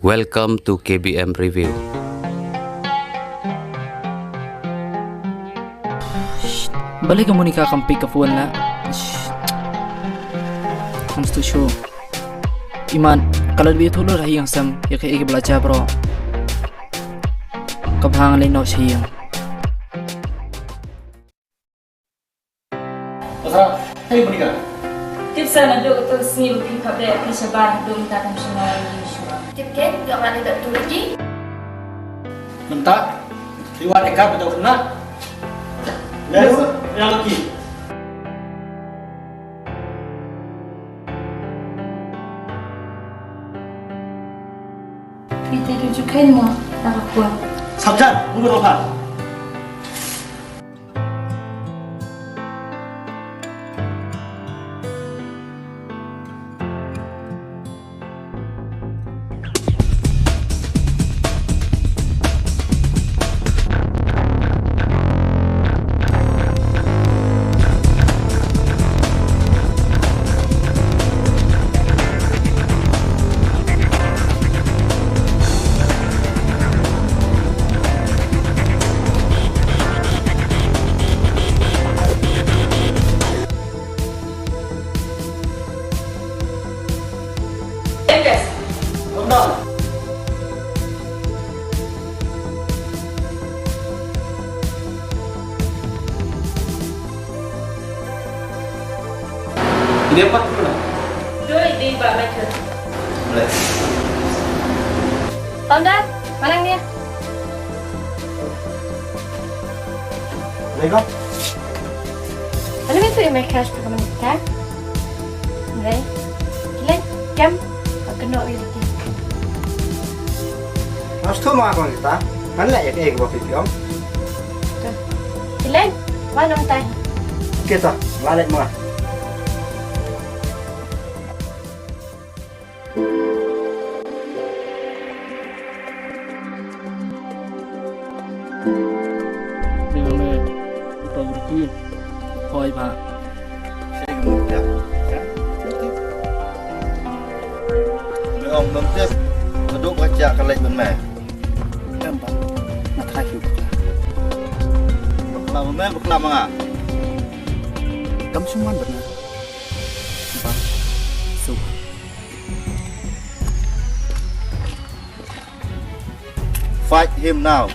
Welcome to KBM Review. Shh, balik ka muna kakampi ka fuwan na. Shh. Comes to show. Iman, kalau lebih tulur hiyang sam, ya kayak belajar bro. Kabhangan lain no hiyang. Masa, kayu menikah? Tip sana dulu tu sini bukti kabar persebaran belum tak nasional Indonesia. Tip kan, gak mana tak tu lagi? Mentak, riwayat ekap atau kena? Lalu, yang lagi. Kita tunjukkan mau tak apa. Sabjan, mundur apa? Ini apa? Doi di bawah mereka. Boleh. Tonda, mana dia? Boleh kau? Ada betul yang mereka harus berkomunikasi? Boleh. Boleh, jam. Kena lagi. Mas tu mau apa kita? Mana ya kayak gua pikiran? Boleh, mana mentah? Kita balik mula. Dengan le, kita berki, koi ba. Saya kemudian, kan? Ông nắm tiếp, và đốt quay chạc cái lệnh bên mẹ. Kan ba, nak lagi. Làm bên mẹ bực làm à? Kamu cuma benar. Ba, so. Fight him now.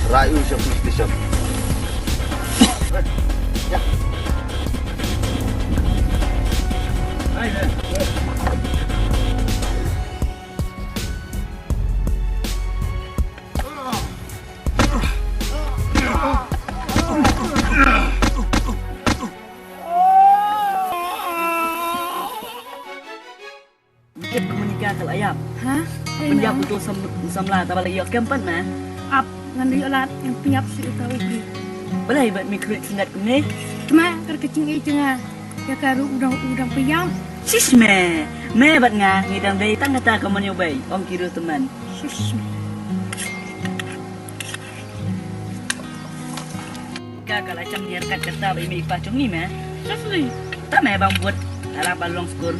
Rayu siap station. Ya. Kita komunikasi kalau ayam. Hah? Penjap betul samla tak balik yok kempat mah. Ap ngan yo lat yang penyap si utawi beli. Balai buat mikro sendat kene. Cuma kecing tengah. Ya karu udang peyam. Sis me bat ngah ngidam dai tang kata kamu nyobai. Om kira teman. Sis. Kalau macam dia kat kata bagi ipah cung ni meh. Asli. Tak meh bang buat dalam balong skor.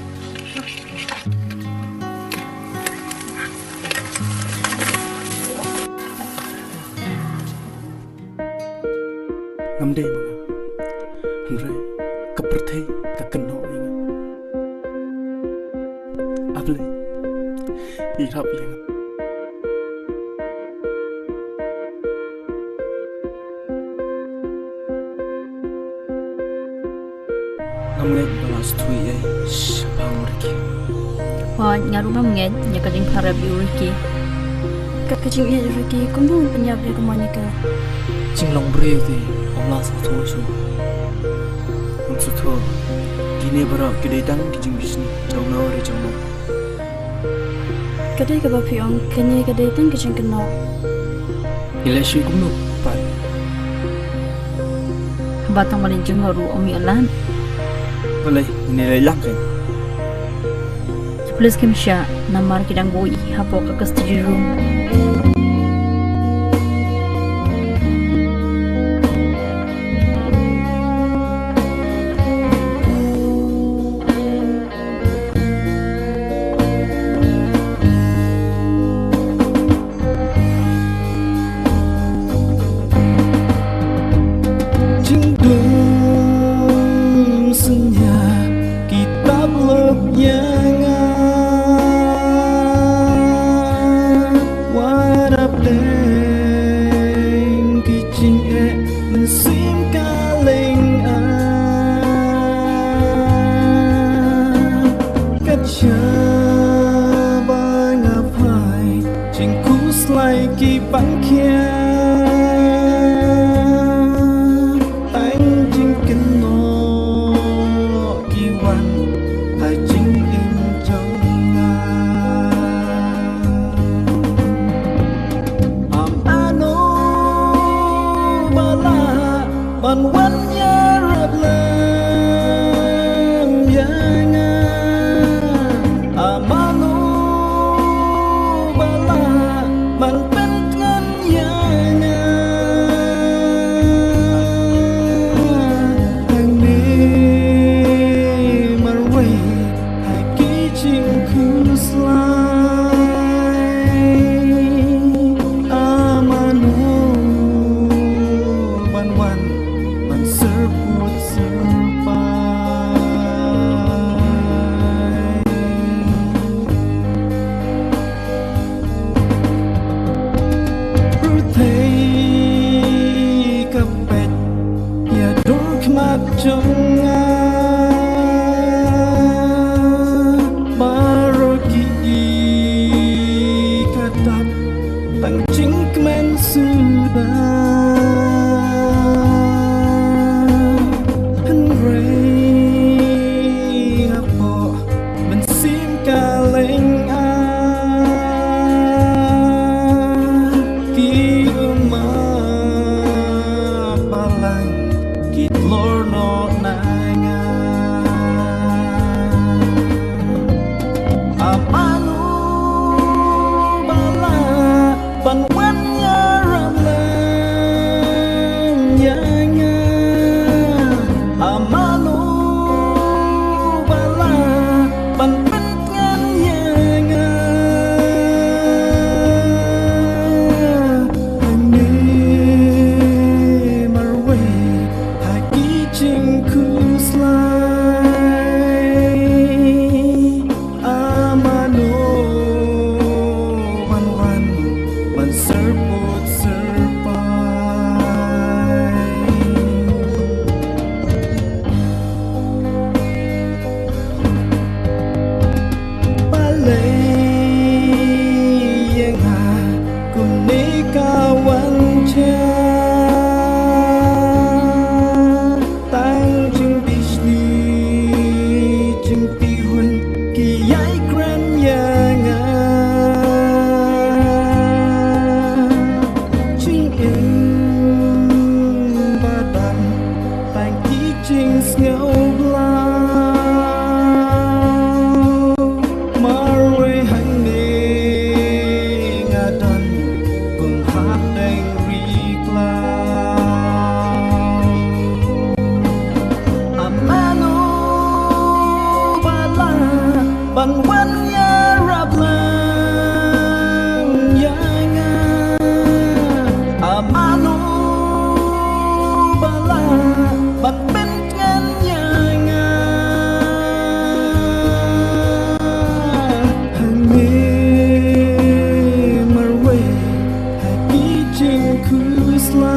Ngamde mga. Andre keperthe kakeno inga. Able. Irap yang. Ngamde balas tui ay shabang urki. Wah, ngaruna mengen, nya kajing para biuriki. Kajing iya uriki, kumbung penyap dia kemanika. Jinglong brete, Allah satu su. Untuk tu, gini berak kedai dang kijing bisni, jauh nawar jauh. Kadai ke bapi ong, kanya kadai Tang Jingkynnoh. Nilai sih kumno, pat. Batang malin jengaru omi alan. Balai, nilai lang kan. Plus kimsha, namar kidang boi, hapo kakas tijirum. Tang Jingkynnoh kiwan hajing im jangan am ano bala ban wan yarab lam yanga amano bala ban pengan yanga Tang Jingkynnoh sudah Henry apa bensim kaleng ki umat palang kit lorno nanga amanu ban wan yaram lang yanga amanu bala ban pengan ban wan ya rap lang ya nga amano bala ban ben ngan ya nga hangi marwe haki ching kuslai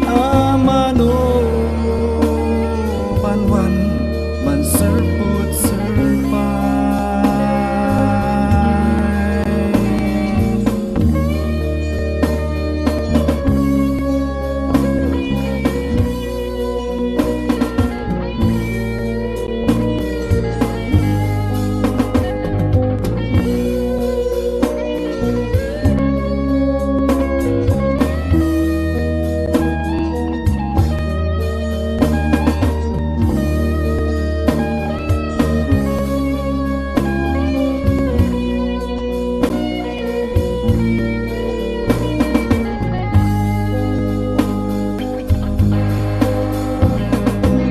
amano ban wan man serput serpai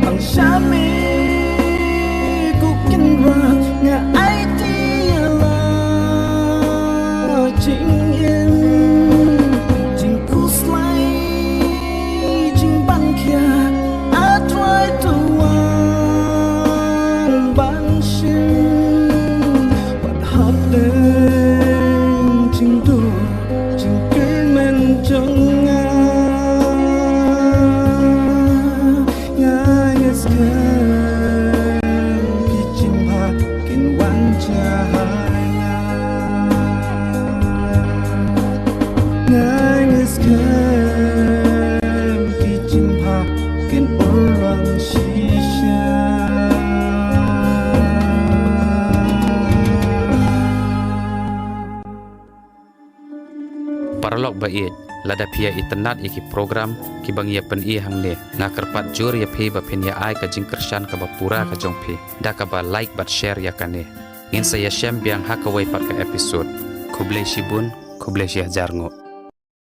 bằng Shami cooking rock nhà ai chỉ là chính yên chính cú slay chính ban kia I try to one ban shin but hot đêm chính tu chính cứ men trong Paralog bait lada pia internet iki program ki bang ya pen i hang ne na kerpat jur ya phe ba phen ya ai ka jing kershan ka ba pura ka jong phe da ka ba like bat share ya kane in sa ya shem biang ha ka wai pat ka episode kuble shibun kuble shi jarngo